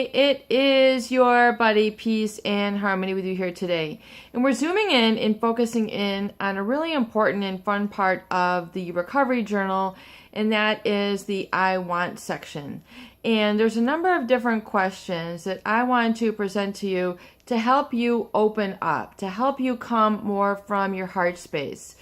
Hey, it is your buddy, Peace and Harmony with you here today. And we're zooming in and focusing in on a really important and fun part of the recovery journal, and that is the I want section. And there's a number of different questions that I want to present to you to help you open up, to help you come more from your heart space,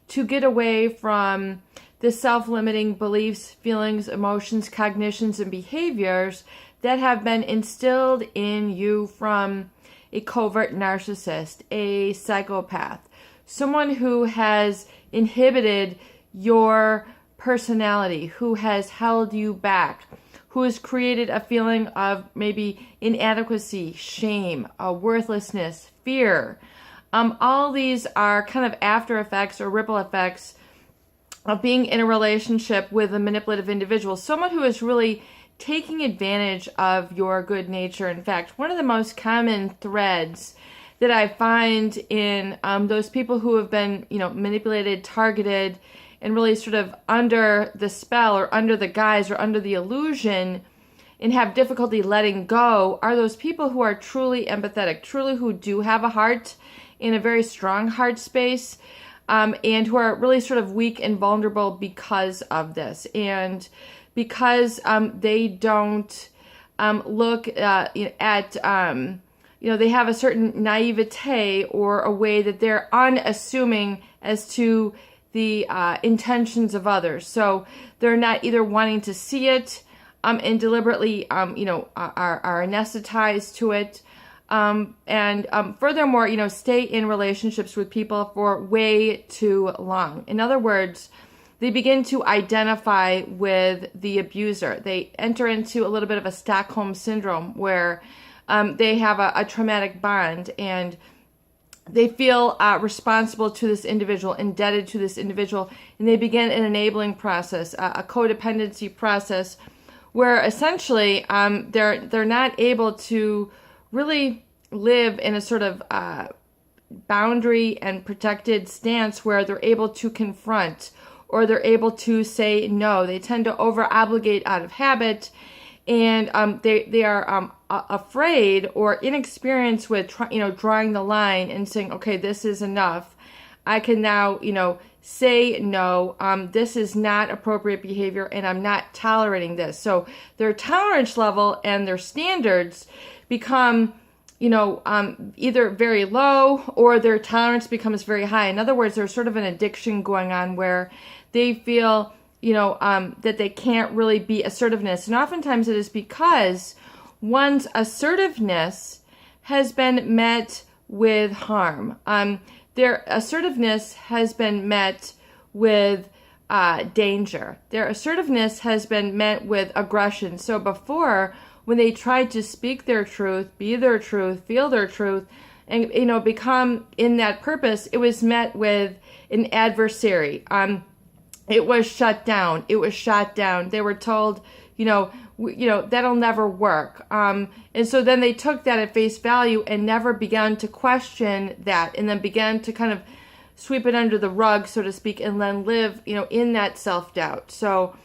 to get away from the self-limiting beliefs, feelings, emotions, cognitions, and behaviors that have been instilled in you from a covert narcissist, a psychopath, someone who has inhibited your personality, who has held you back, who has created a feeling of maybe inadequacy, shame, worthlessness, fear. All these are kind of after effects or ripple effects of being in a relationship with a manipulative individual, someone who is really taking advantage of your good nature. In fact, one of the most common threads that I find in those people who have been, manipulated, targeted, and really sort of under the spell or under the guise or under the illusion and have difficulty letting go are those people who are truly empathetic, truly who do have a heart in a very strong heart space, and who are really sort of weak and vulnerable because of this. And because they don't look at, they have a certain naivete or a way that they're unassuming as to the intentions of others. So they're not either wanting to see it and deliberately, are anesthetized to it. And furthermore, stay in relationships with people for way too long. In other words, they begin to identify with the abuser. They enter into a little bit of a Stockholm syndrome where they have a traumatic bond and they feel responsible to this individual, indebted to this individual, and they begin an enabling process, a codependency process, where essentially they're not able to really live in a sort of boundary and protected stance where they're able to confront or they're able to say no. They tend to over-obligate out of habit, and they are afraid or inexperienced with drawing the line and saying, okay, this is enough. I can now say no. This is not appropriate behavior, and I'm not tolerating this. So their tolerance level and their standards become either very low or their tolerance becomes very high. In other words, there's sort of an addiction going on where they feel, that they can't really be assertiveness. And oftentimes it is because one's assertiveness has been met with harm. Their assertiveness has been met with danger. Their assertiveness has been met with aggression. So before, when they tried to speak their truth, be their truth, feel their truth, and become in that purpose, it was met with an adversary. It was shut down. It was shot down. They were told, that'll never work. And so then they took that at face value and never began to question that, and then began to kind of sweep it under the rug, so to speak, and then live, in that self-doubt. So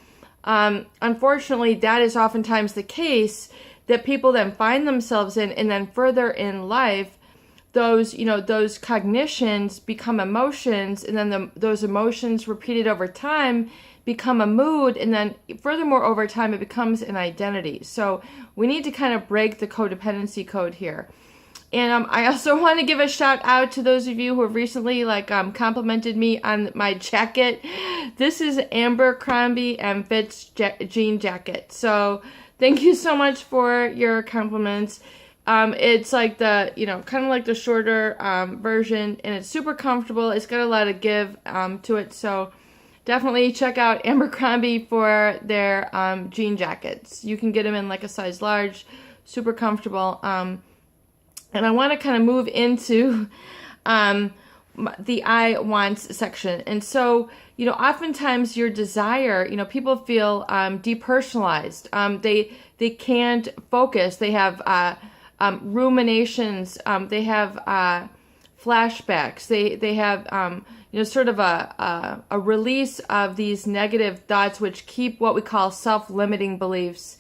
unfortunately, that is oftentimes the case that people then find themselves in, and then further in life, those cognitions become emotions, and then those emotions repeated over time become a mood, and then furthermore over time it becomes an identity. So we need to kind of break the codependency code here. And I also want to give a shout out to those of you who have recently complimented me on my jacket. This is Abercrombie and Fitch jean jacket. So thank you so much for your compliments. It's like the, kind of like the shorter version, and it's super comfortable. It's got a lot of give to it. So definitely check out Abercrombie for their jean jackets. You can get them in like a size large, super comfortable. And I want to kind of move into the I wants section. And so, oftentimes your desire, people feel depersonalized. They can't focus. They have ruminations. They have flashbacks. They have sort of a release of these negative thoughts, which keep what we call self-limiting beliefs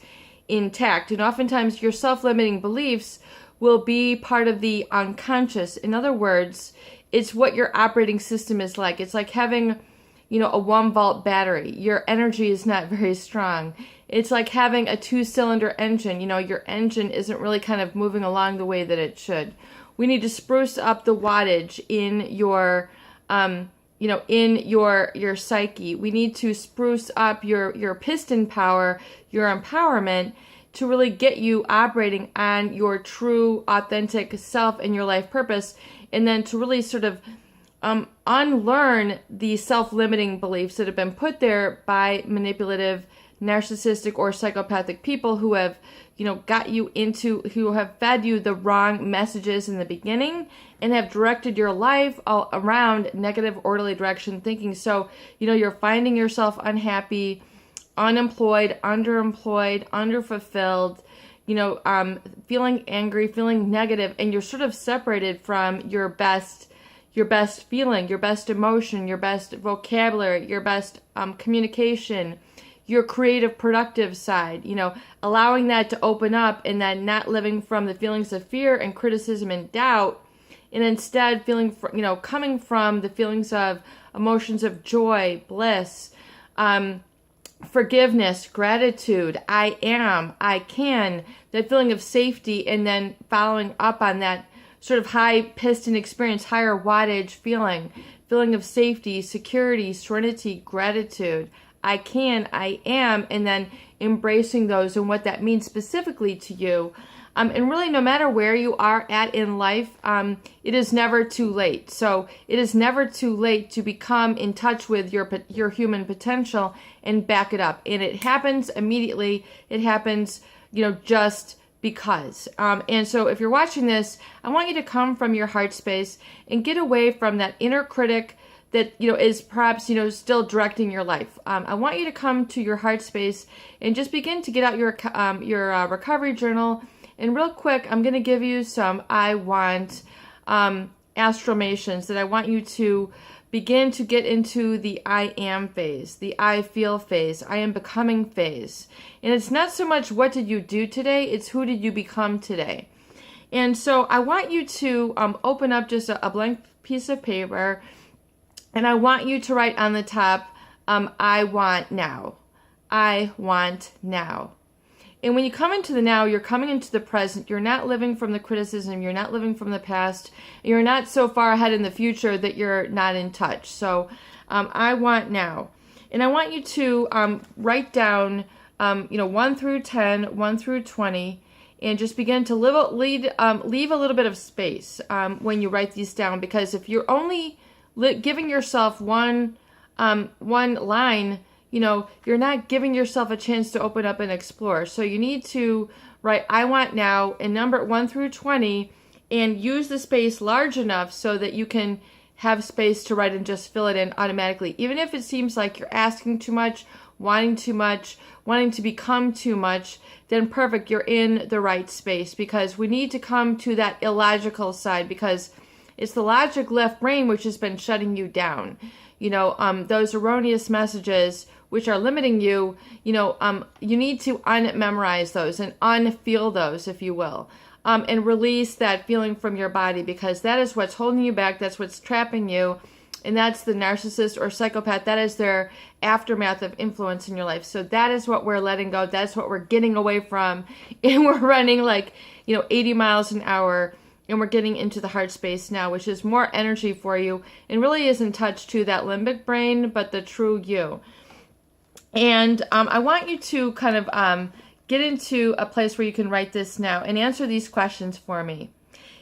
intact. And oftentimes your self-limiting beliefs will be part of the unconscious. In other words, it's what your operating system is like. It's like having, a 1-volt battery. Your energy is not very strong. It's like having a 2-cylinder engine. Your engine isn't really kind of moving along the way that it should. We need to spruce up the wattage in your, in your psyche. We need to spruce up your piston power, your empowerment, to really get you operating on your true, authentic self and your life purpose, and then to really sort of unlearn the self-limiting beliefs that have been put there by manipulative, narcissistic, or psychopathic people who have, who have fed you the wrong messages in the beginning and have directed your life all around negative, orderly direction thinking. So, you're finding yourself unhappy, unemployed, underemployed, underfulfilled, feeling angry, feeling negative, and you're sort of separated from your best feeling, your best emotion, your best vocabulary, your best communication, your creative, productive side, allowing that to open up, and then not living from the feelings of fear and criticism and doubt, and instead coming from the feelings of emotions of joy, bliss, forgiveness, gratitude, I am, I can, that feeling of safety, and then following up on that sort of high piston experience, higher wattage feeling of safety, security, serenity, gratitude, I can, I am, and then embracing those and what that means specifically to you. And really, no matter where you are at in life, it is never too late. So it is never too late to become in touch with your human potential and back it up. And it happens immediately. It happens, just because. And so if you're watching this, I want you to come from your heart space and get away from that inner critic that, is perhaps, still directing your life. I want you to come to your heart space and just begin to get out your recovery journal. And real quick, I'm going to give you some I want affirmations that I want you to begin to get into the I am phase, the I feel phase, I am becoming phase. And it's not so much what did you do today, it's who did you become today. And so I want you to open up just a blank piece of paper, and I want you to write on the top, I want now. I want now. And when you come into the now, you're coming into the present. You're not living from the criticism. You're not living from the past. You're not so far ahead in the future that you're not in touch. So I want now. And I want you to write down, 1 through 10, 1 through 20, and just begin to leave a little bit of space when you write these down. Because if you're only giving yourself one line, you're not giving yourself a chance to open up and explore. So you need to write I want now and number 1 through 20 and use the space large enough so that you can have space to write and just fill it in automatically. Even if it seems like you're asking too much, wanting to become too much, then perfect, you're in the right space, because we need to come to that illogical side, because it's the logic left brain which has been shutting you down. Those erroneous messages which are limiting you, you need to unmemorize those and unfeel those, if you will, and release that feeling from your body, because that is what's holding you back. That's what's trapping you. And that's the narcissist or psychopath. That is their aftermath of influence in your life. So that is what we're letting go. That's what we're getting away from. And we're running 80 miles an hour. And we're getting into the heart space now, which is more energy for you and really is in touch to that limbic brain, but the true you. And I want you to kind of get into a place where you can write this now and answer these questions for me.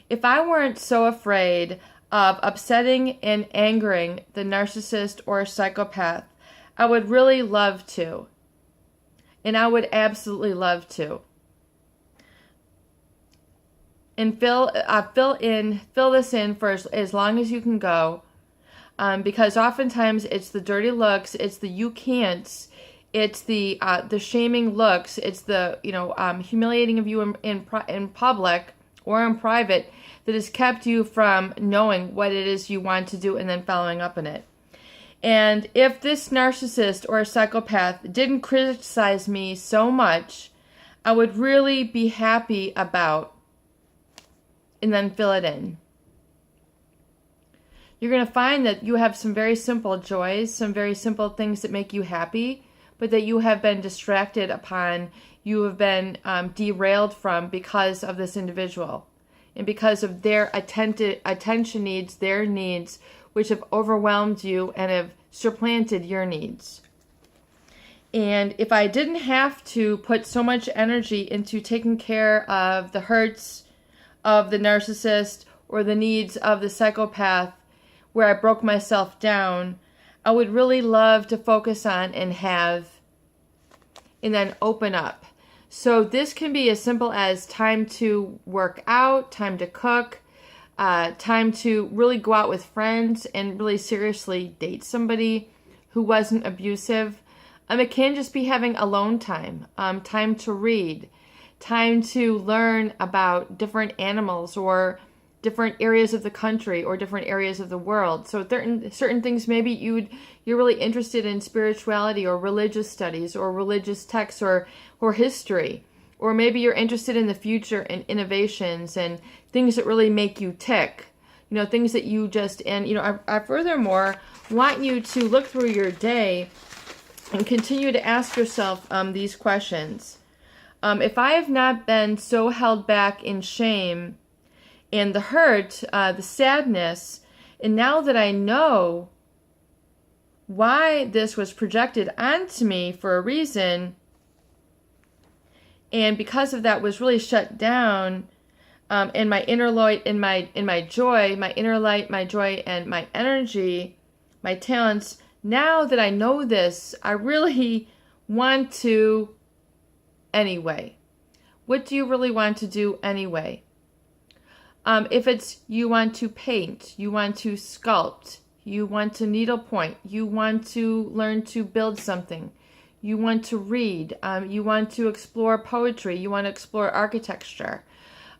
If I weren't so afraid of upsetting and angering the narcissist or psychopath, I would really love to. And I would absolutely love to. And fill this in for as long as you can go, because oftentimes it's the dirty looks, it's the you can'ts, it's the shaming looks, it's the humiliating of you in public or in private that has kept you from knowing what it is you want to do and then following up on it. And if this narcissist or psychopath didn't criticize me so much, I would really be happy about, and then fill it in. You're going to find that you have some very simple joys, some very simple things that make you happy, but that you have been distracted upon, you have been derailed from because of this individual and because of their attention needs, their needs, which have overwhelmed you and have supplanted your needs. And if I didn't have to put so much energy into taking care of the hurts of the narcissist or the needs of the psychopath, where I broke myself down, I would really love to focus on and have, and then open up. So this can be as simple as time to work out, time to cook, time to really go out with friends and really seriously date somebody who wasn't abusive. It can just be having alone time, time to read, time to learn about different animals or different areas of the country or different areas of the world. So certain things, maybe you're really interested in spirituality or religious studies or religious texts or history. Or maybe you're interested in the future and innovations and things that really make you tick. Things that you just, and I furthermore want you to look through your day and continue to ask yourself these questions. If I have not been so held back in shame and the hurt, the sadness, and now that I know why this was projected onto me for a reason, and because of that was really shut down, and my inner light, and my joy, my inner light, my joy, and my energy, my talents. Now that I know this, I really want to anyway. What do you really want to do anyway? If it's you want to paint, you want to sculpt, you want to needlepoint, you want to learn to build something, you want to read, you want to explore poetry, you want to explore architecture.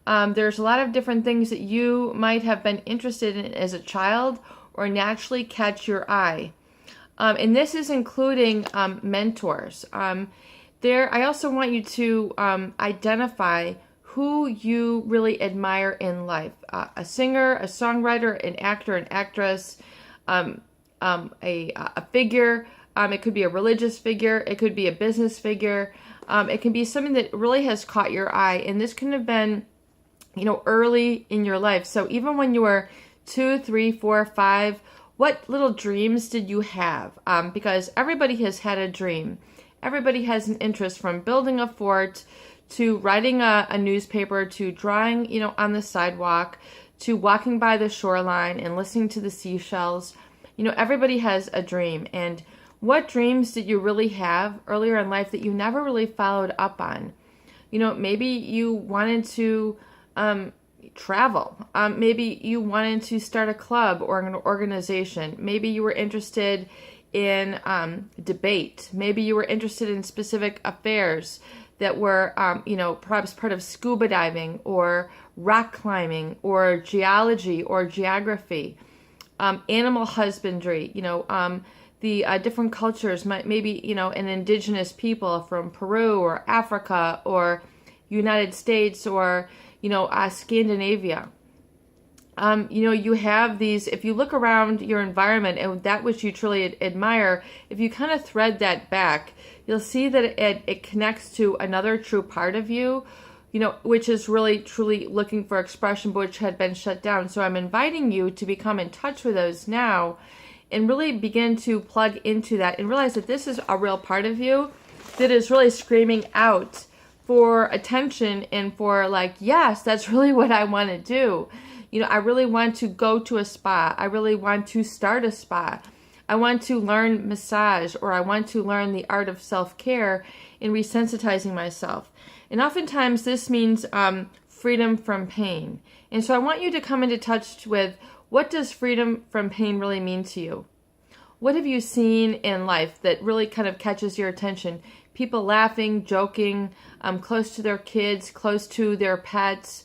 There's a lot of different things that you might have been interested in as a child or naturally catch your eye. And this is including mentors. I also want you to identify who you really admire in life. A singer, a songwriter, an actor, an actress, a figure. It could be a religious figure. It could be a business figure. It can be something that really has caught your eye. And this can have been, early in your life. So even when you were 2, 3, 4, 5, what little dreams did you have? Because everybody has had a dream. Everybody has an interest, from building a fort to writing a newspaper, to drawing, on the sidewalk, to walking by the shoreline and listening to the seashells. Everybody has a dream. And what dreams did you really have earlier in life that you never really followed up on? Maybe you wanted to travel. Maybe you wanted to start a club or an organization. Maybe you were interested in debate. Maybe you were interested in specific affairs that were, perhaps part of scuba diving or rock climbing or geology or geography, animal husbandry, the different cultures, maybe, an indigenous people from Peru or Africa or United States or, Scandinavia. You have these, if you look around your environment and that which you truly admire, if you kind of thread that back, you'll see that it connects to another true part of you, which is really truly looking for expression, but which had been shut down. So I'm inviting you to become in touch with those now and really begin to plug into that and realize that this is a real part of you that is really screaming out for attention and for yes, that's really what I want to do. I really want to go to a spa. I really want to start a spa. I want to learn massage, or I want to learn the art of self-care and resensitizing myself. And oftentimes this means freedom from pain. And so I want you to come into touch with, what does freedom from pain really mean to you? What have you seen in life that really kind of catches your attention? People laughing, joking, close to their kids, close to their pets,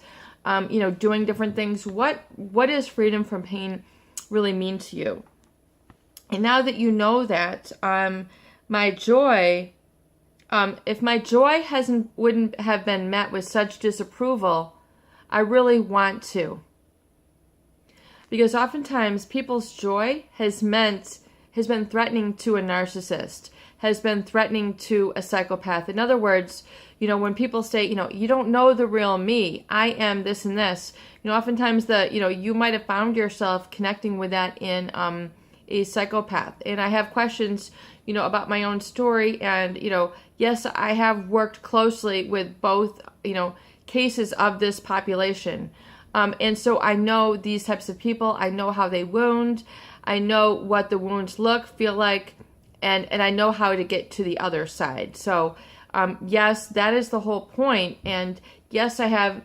doing different things. What does freedom from pain really mean to you? And now that you know that, my joy If my joy wouldn't have been met with such disapproval, I really want to. Because oftentimes people's joy has been threatening to a narcissist, has been threatening to a psychopath. In other words, when people say, you don't know the real me, I am this and this, oftentimes you might have found yourself connecting with that in a psychopath. And I have questions, about my own story. And, yes, I have worked closely with both, cases of this population. And so I know these types of people. I know how they wound. I know what the wounds feel like, and I know how to get to the other side. So, yes, that is the whole point. And yes, I have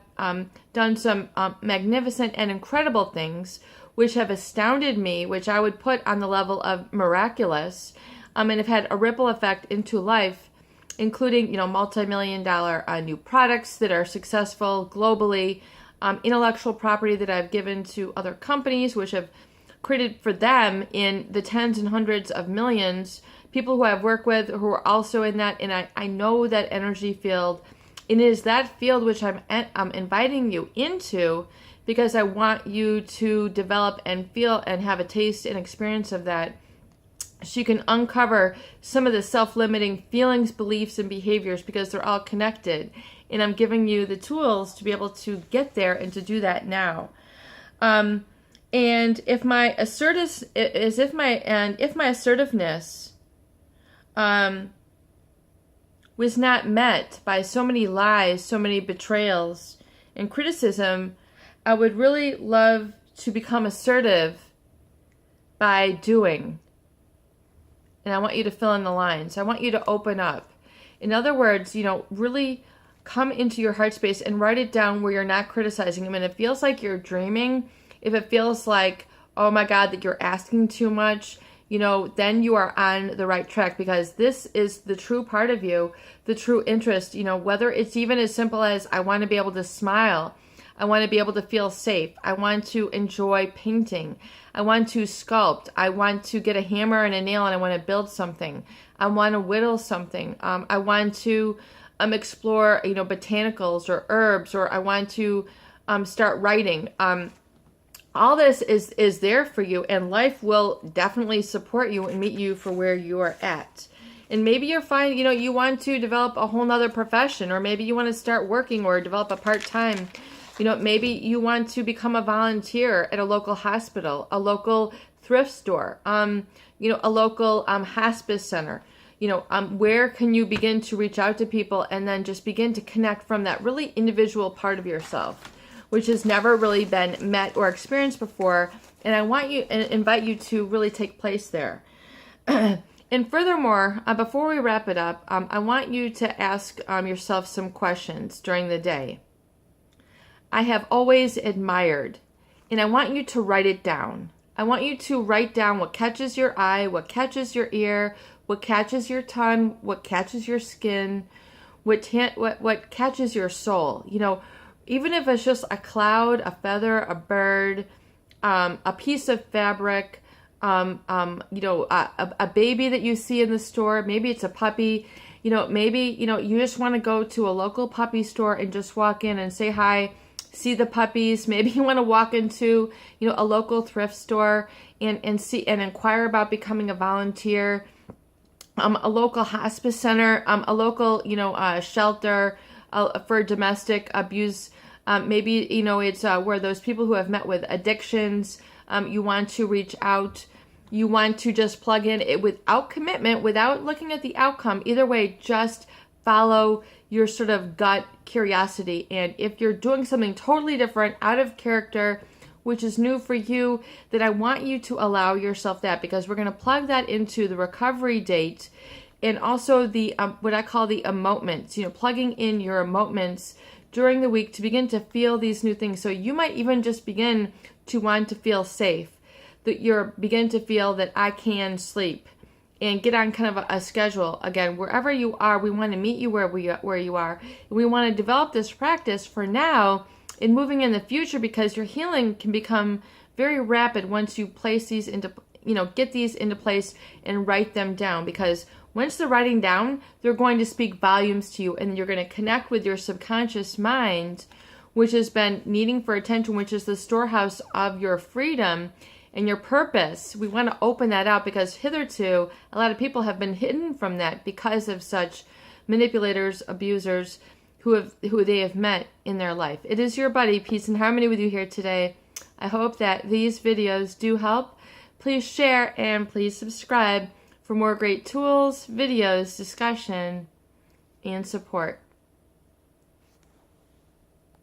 done some magnificent and incredible things, which have astounded me, which I would put on the level of miraculous, and have had a ripple effect into life, including, multi-million-dollar new products that are successful globally, intellectual property that I've given to other companies, which have created for them in the tens and hundreds of millions, people who I've worked with who are also in that, and I know that energy field, and it is that field which I'm inviting you into, because I want you to develop and feel and have a taste and experience of that, so you can uncover some of the self-limiting feelings, beliefs, and behaviors, because they're all connected. And I'm giving you the tools to be able to get there and to do that now. And if my assertiveness was not met by so many lies, so many betrayals, and criticism, I would really love to become assertive by doing. And I want you to fill in the lines. I want you to open up. In other words, really come into your heart space and write it down where you're not criticizing. I mean, it feels like you're dreaming. If it feels like, oh my God, that you're asking too much, then you are on the right track, because this is the true part of you, the true interest, whether it's even as simple as I want to be able to smile. I want to be able to feel safe. I want to enjoy painting. I want to sculpt. I want to get a hammer and a nail and I want to build something. I want to whittle something. I want to explore, botanicals or herbs, or I want to start writing. All this is there for you, and life will definitely support you and meet you for where you are at. And maybe you're fine, you want to develop a whole nother profession, or maybe you want to start working or develop a part-time. Maybe you want to become a volunteer at a local hospital, a local thrift store, a local hospice center. Where can you begin to reach out to people and then just begin to connect from that really individual part of yourself, which has never really been met or experienced before. And I want you and invite you to really take place there. And furthermore, before we wrap it up, I want you to ask yourself some questions during the day. I have always admired, and I want you to write it down. I want you to write down what catches your eye, what catches your ear, what catches your tongue, what catches your skin, what catches your soul. Even if it's just a cloud, a feather, a bird, a piece of fabric, a baby that you see in the store. Maybe it's a puppy. Maybe you just want to go to a local puppy store and just walk in and say hi. See the puppies. Maybe you want to walk into, a local thrift store and see and inquire about becoming a volunteer, a local hospice center, a local, shelter for domestic abuse. Maybe, it's where those people who have met with addictions, you want to reach out. You want to just plug in it without commitment, without looking at the outcome. Either way, just follow your sort of gut curiosity. And if you're doing something totally different, out of character, which is new for you, then I want you to allow yourself that, because we're going to plug that into the recovery date and also the what I call the emotements, plugging in your emotements during the week to begin to feel these new things. So you might even just begin to want to feel safe, that you're begin to feel that I can sleep, and get on kind of a schedule. Again, wherever you are, we want to meet you where you are. And we want to develop this practice for now and moving in the future, because your healing can become very rapid once you place these into, get these into place and write them down. Because Once they're writing down, they're going to speak volumes to you, and you're going to connect with your subconscious mind, which has been needing for attention, which is the storehouse of your freedom and your purpose. We want to open that out because hitherto, a lot of people have been hidden from that because of such manipulators, abusers who they have met in their life. It is your buddy, Peace and Harmony, with you here today. I hope that these videos do help. Please share and please subscribe for more great tools, videos, discussion, and support.